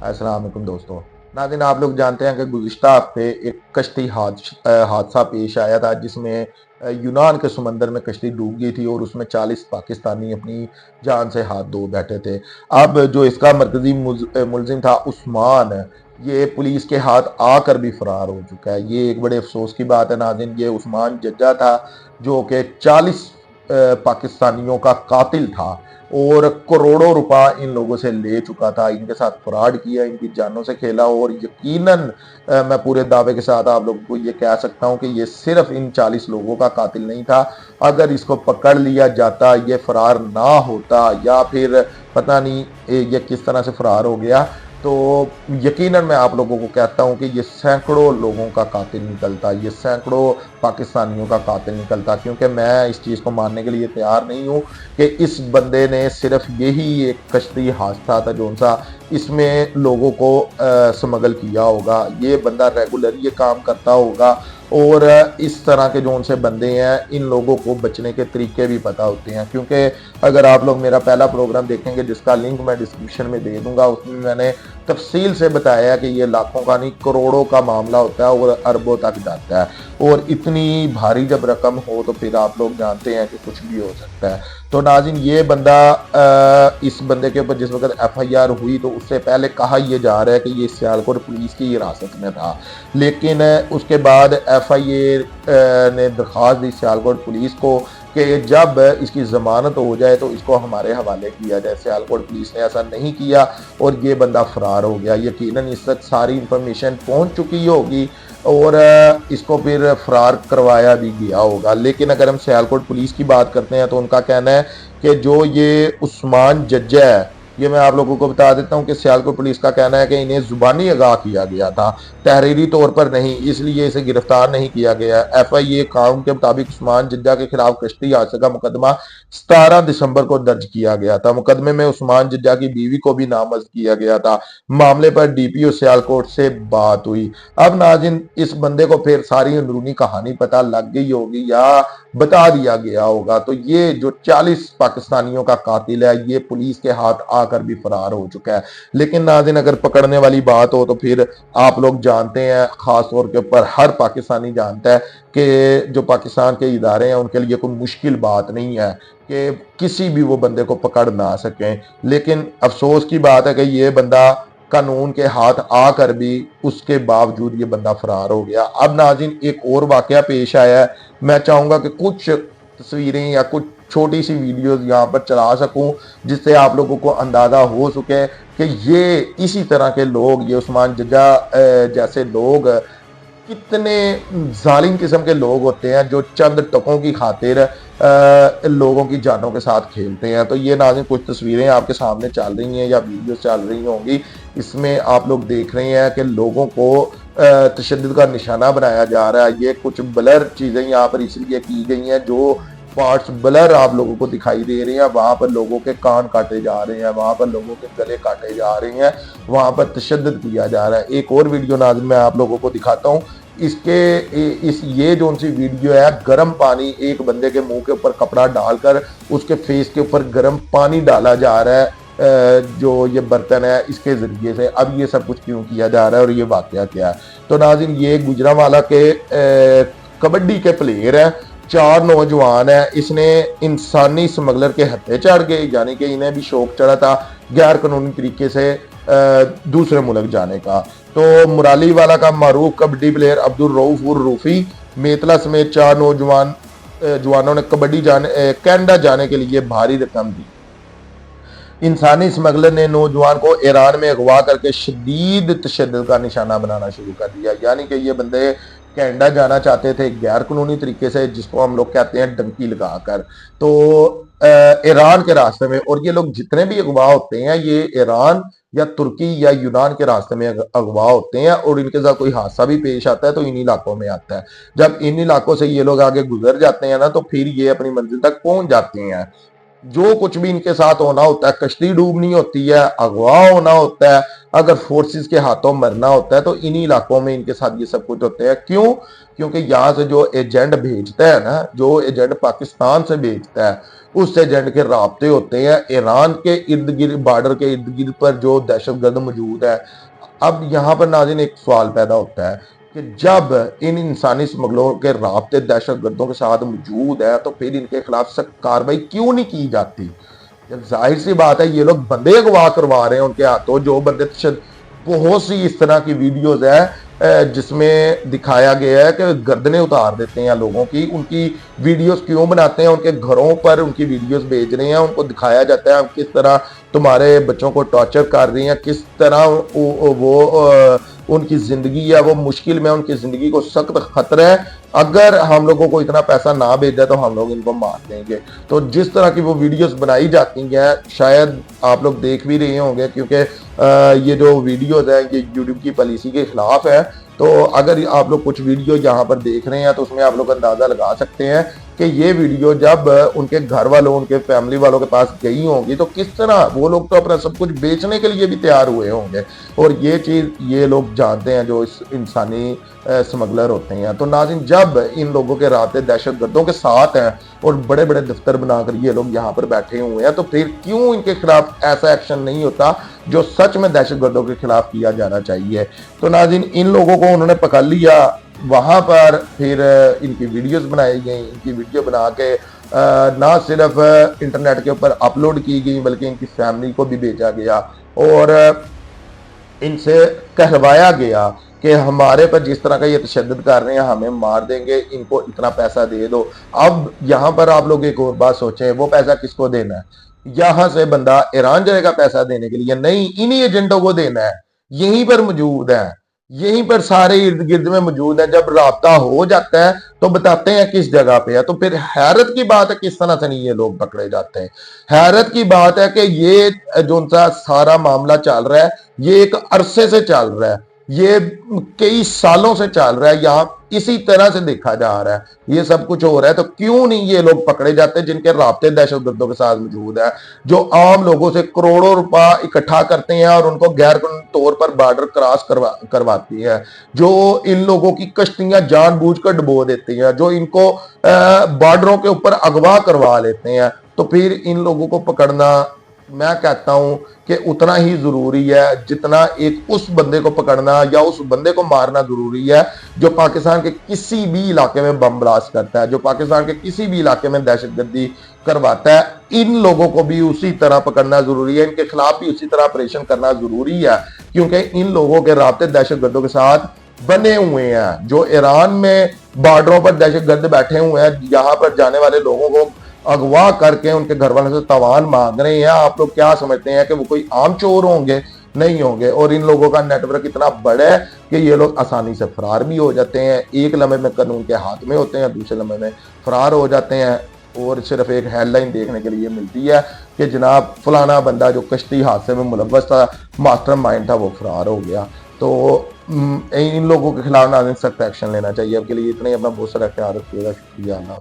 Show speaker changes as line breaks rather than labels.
अस्सलाम वालेकुम दोस्तों। नाज़रीन, आप लोग जानते हैं कि गुज़िश्ता हफ़्ते एक कश्ती हादसा पेश आया था जिसमें यूनान के समंदर में कश्ती डूब गई थी और उसमें 40 पाकिस्तानी अपनी जान से हाथ धो बैठे थे। अब जो इसका मरकज़ी मुलज़िम था उस्मान, ये पुलिस के हाथ आकर भी फ़रार हो चुका है। ये एक बड़े अफ़सोस की बात है नाज़रीन। ये उस्मान जज्जा था जो कि 40 पाकिस्तानियों का कातिल था और करोड़ों रुपया इन लोगों से ले चुका था, इनके साथ फ्रॉड किया, इनकी जानों से खेला और यकीनन मैं पूरे दावे के साथ आप लोगों को ये कह सकता हूं कि ये सिर्फ इन 40 लोगों का कातिल नहीं था। अगर इसको पकड़ लिया जाता, ये फरार ना होता या फिर पता नहीं ये किस तरह से फरार हो गया, तो यकीनन मैं आप लोगों को कहता हूं कि ये सैकड़ों लोगों का कातिल निकलता, ये सैकड़ों पाकिस्तानियों का कातिल निकलता, क्योंकि मैं इस चीज़ को मानने के लिए तैयार नहीं हूं कि इस बंदे ने सिर्फ यही एक कश्ती हादसा था जो सा इसमें लोगों को स्मगल किया होगा। ये बंदा रेगुलर ये काम करता होगा और इस तरह के जो उनसे बंदे हैं इन लोगों को बचने के तरीके भी पता होते हैं, क्योंकि अगर आप लोग मेरा पहला प्रोग्राम देखेंगे जिसका लिंक मैं डिस्क्रिप्शन में दे दूंगा, उसमें मैंने तफसील से बताया कि ये लाखों का नहीं करोड़ों का मामला होता है और अरबों तक जाता है। और इतनी भारी जब रकम हो तो फिर आप लोग जानते हैं कि कुछ भी हो सकता है। तो नाज़रीन, ये बंदा इस बंदे के ऊपर जिस वक्त एफआईआर हुई तो उससे पहले कहा यह जा रहा है कि ये सियालकोट पुलिस की हिरासत में था, लेकिन उसके बाद एफआईए ने दरख्वास्त दी सियालकोट पुलिस को कि जब इसकी ज़मानत हो जाए तो इसको हमारे हवाले किया जाए। सियालकोट पुलिस ने ऐसा नहीं किया और ये बंदा फरार हो गया। यकीनन इस तक सारी इंफॉर्मेशन पहुंच चुकी होगी और इसको फिर फरार करवाया भी गया होगा। लेकिन अगर हम सियालकोट पुलिस की बात करते हैं तो उनका कहना है कि जो ये उस्मान जज्जा है, ये मैं आप लोगों को बता देता हूं कि सियालकोट पुलिस का कहना है कि इन्हें जुबानी आगाह किया गया था, तहरीरी तौर पर नहीं, इसलिए इसे गिरफ्तार नहीं किया गया। एफआईए कानून के मुताबिक उस्मान जज्जा के खिलाफ कश्ती हादसे का मुकदमा 17 दिसंबर को दर्ज किया गया था। मुकदमे में उस्मान जज्जा की बीवी को भी नामजद किया गया था। मामले पर डीपीओ सियालकोट से बात हुई। अब नाज़रीन, इस बंदे को फिर सारी अंदरूनी कहानी पता लग गई होगी या बता दिया गया होगा। तो ये जो 40 पाकिस्तानियों का कातिल है ये पुलिस के हाथ आकर भी फरार हो चुका है। लेकिन नाज़रीन, अगर पकड़ने वाली बात हो तो फिर आप लोग जानते हैं, खास तौर के ऊपर हर पाकिस्तानी जानता है कि जो पाकिस्तान के इदारे हैं उनके लिए कोई मुश्किल बात नहीं है कि किसी भी वो बंदे को पकड़ ना सकें। लेकिन अफसोस की बात है कि ये बंदा कानून के हाथ आकर भी उसके बावजूद ये बंदा फरार हो गया। अब नाज़रीन, एक और वाकया पेश आया है। मैं चाहूंगा कि कुछ तस्वीरें या कुछ छोटी सी वीडियोस यहाँ पर चला सकूं जिससे आप लोगों को अंदाजा हो सके कि ये इसी तरह के लोग, ये उस्मान जज्जा जैसे लोग कितने जालिम किस्म के लोग होते हैं जो चंद टकों की खातिर लोगों की जानों के साथ खेलते हैं। तो ये नाज़रीन कुछ तस्वीरें आपके सामने चल रही हैं या वीडियो चल रही होंगी, इसमें आप लोग देख रहे हैं कि लोगों को तशद्दुद का निशाना बनाया जा रहा है। ये कुछ ब्लर चीज़ें यहाँ पर इसलिए की गई हैं, जो पार्ट्स ब्लर आप लोगों को दिखाई दे रहे हैं वहां पर लोगों के कान काटे जा रहे हैं, वहां पर लोगों के गले काटे जा रहे हैं, वहां पर तशद्दुद किया जा रहा है। एक और वीडियो नाज़रीन मैं आप लोगों को दिखाता हूँ। ये जो उनकी वीडियो है, गर्म पानी, एक बंदे के मुंह के ऊपर कपड़ा डालकर उसके फेस के ऊपर गर्म पानी डाला जा रहा है जो ये बर्तन है इसके जरिए से। अब ये सब कुछ क्यों किया जा रहा है और ये वाकया क्या है? तो नाज़रीन, ये गुजरांवाला के कबड्डी के प्लेयर हैं, 4 नौजवान है। इसने इंसानी स्मगलर के हत्थे चढ़ गए, यानी कि इन्हें भी शौक चढ़ा था गैर कानूनी तरीके से दूसरे मुल्क जाने का। तो मुराली वाला का मारूफ कबड्डी प्लेयर अब्दुल रऊफ उर रूफी मेतला समेत 4 जवानों ने कनाडा जाने के लिए भारी रकम दी। इंसानी स्मगलर ने नौजवान को ईरान में अगवा करके शदीद तशद्दुद का निशाना बनाना शुरू कर दिया, यानी कि ये बंदे कनाडा जाना चाहते थे गैर कानूनी तरीके से, जिसको हम लोग कहते हैं डंकी लगाकर, तो ईरान के रास्ते में। और ये लोग जितने भी अगवा होते हैं ये ईरान या तुर्की या यूनान के रास्ते में अगवा होते हैं और इनके साथ कोई हादसा भी पेश आता है तो इन इलाकों में आता है। जब इन इलाकों से ये लोग आगे गुजर जाते हैं ना तो फिर ये अपनी मंजिल तक पहुंच जाते हैं। जो कुछ भी इनके साथ होना होता है, कश्ती डूबनी होती है, अगवा होना होता है, अगर फोर्सेस के हाथों मरना होता है तो इन्हीं इलाकों में इनके साथ ये सब कुछ होते हैं। क्योंकि यहाँ से जो एजेंट भेजता है ना, जो एजेंट पाकिस्तान से भेजता है उस एजेंट के राब्ते होते हैं। ईरान के इर्द गिर्द, बॉर्डर के इर्द गिर्द पर जो दहशतगर्द मौजूद है। अब यहाँ पर नाज़रीन एक सवाल पैदा होता है कि जब इन इंसानी स्मगलरों के राब्ते दहशतगर्दों के साथ मौजूद है, तो फिर इनके खिलाफ सख्त कार्रवाई क्यों नहीं की जाती? जब जाहिर सी बात है ये लोग बंदे अगवा करवा रहे हैं उनके हाथों, जो बंदे बहुत सी इस तरह की वीडियोज है जिसमें दिखाया गया है कि गर्दनें उतार देते हैं लोगों की। उनकी वीडियोस क्यों बनाते हैं? उनके घरों पर उनकी वीडियोस भेज रहे हैं, उनको दिखाया जाता है किस तरह तुम्हारे बच्चों को टॉर्चर कर रही हैं, किस तरह वो उनकी ज़िंदगी है वो मुश्किल में, उनकी ज़िंदगी को सख्त खतरा है। अगर हम लोगों को इतना पैसा ना भेजा तो हम लोग इनको मार देंगे। तो जिस तरह की वो वीडियोस बनाई जाती हैं, शायद आप लोग देख भी रहे होंगे, क्योंकि ये जो वीडियोस हैं ये यूट्यूब की पॉलिसी के खिलाफ है। तो अगर आप लोग कुछ वीडियो यहाँ पर देख रहे हैं तो उसमें आप लोग अंदाज़ा लगा सकते हैं कि ये वीडियो जब उनके घर वालों, उनके फैमिली वालों के पास गई होंगी तो किस तरह वो लोग तो अपना सब कुछ बेचने के लिए भी तैयार हुए होंगे। और ये चीज़ ये लोग जानते हैं जो इस इंसानी स्मगलर होते हैं। तो नाज़रीन, जब इन लोगों के रास्ते दहशतगर्दों के साथ हैं और बड़े बड़े दफ्तर बनाकर ये लोग यहाँ पर बैठे हुए हैं, तो फिर क्यों इनके खिलाफ ऐसा एक्शन नहीं होता जो सच में दहशतगर्दों के खिलाफ किया जाना चाहिए? तो नाज़रीन, इन लोगों को उन्होंने पकड़ लिया, वहाँ पर फिर इनकी वीडियोस बनाई गई। इनकी वीडियो बना के ना सिर्फ इंटरनेट के ऊपर अपलोड की गई बल्कि इनकी फैमिली को भी भेजा गया और इनसे कहलवाया गया कि हमारे पर जिस तरह का ये तशद्दुद कर रहे हैं हमें मार देंगे, इनको इतना पैसा दे दो। अब यहाँ पर आप लोग एक और बात सोचें, वो पैसा किसको देना है? यहाँ से बंदा ईरान जाएगा पैसा देने के लिए? नहीं, इन्हीं एजेंटों को देना है। यहीं पर मौजूद है, यहीं पर सारे इर्द गिर्द में मौजूद है। जब राब्ता हो जाता है तो बताते हैं किस जगह पे है। तो फिर हैरत की बात है किस तरह से नहीं ये लोग पकड़े जाते हैं। हैरत की बात है कि ये जो सा सारा मामला चल रहा है ये एक अरसे से चल रहा है, ये कई सालों से चल रहा है, यहाँ इसी तरह से देखा जा रहा है, ये सब कुछ हो रहा है। तो क्यों नहीं ये लोग पकड़े जाते जिनके राब्ते दहशतगर्दों के साथ मौजूद है, जो आम लोगों से करोड़ों रुपया इकट्ठा करते हैं और उनको गैर कानूनी तौर पर बॉर्डर क्रॉस करवाती है, जो इन लोगों की कश्तियां जानबूझकर डुबो देती हैं, जो इनको बॉर्डरों के ऊपर अगवा करवा लेते हैं। तो फिर इन लोगों को पकड़ना, मैं कहता हूं कि उतना ही जरूरी है जितना एक उस बंदे को पकड़ना या उस बंदे को मारना जरूरी है जो पाकिस्तान के किसी भी इलाके में बम ब्लास्ट करता है, जो पाकिस्तान के किसी भी इलाके में दहशतगर्दी करवाता है। इन लोगों को भी उसी तरह पकड़ना जरूरी है, इनके खिलाफ भी उसी तरह ऑपरेशन करना जरूरी है, क्योंकि इन लोगों के राब्ते दहशतगर्दों के साथ बने हुए हैं। जो ईरान में बॉर्डरों पर दहशतगर्द बैठे हुए हैं, यहाँ पर जाने वाले लोगों को अगवा करके उनके घर वालों से तवान मांग रहे हैं। आप लोग क्या समझते हैं कि वो कोई आम चोर होंगे? नहीं होंगे। और इन लोगों का नेटवर्क इतना बड़ा है कि ये लोग आसानी से फरार भी हो जाते हैं। एक लम्हे में कानून के हाथ में होते हैं, दूसरे लम्हे में फरार हो जाते हैं और सिर्फ एक हेडलाइन देखने के लिए मिलती है कि जनाब फलाना बंदा जो कश्ती हादसे में मुलव्वस था, मास्टरमाइंड था, वो फरार हो गया। तो इन लोगों के खिलाफ नाज़रीन सख्त एक्शन लेना चाहिए। अब के लिए इतना ही, अपना बहुत सारा ख्याल रखिएगा। शुक्रिया।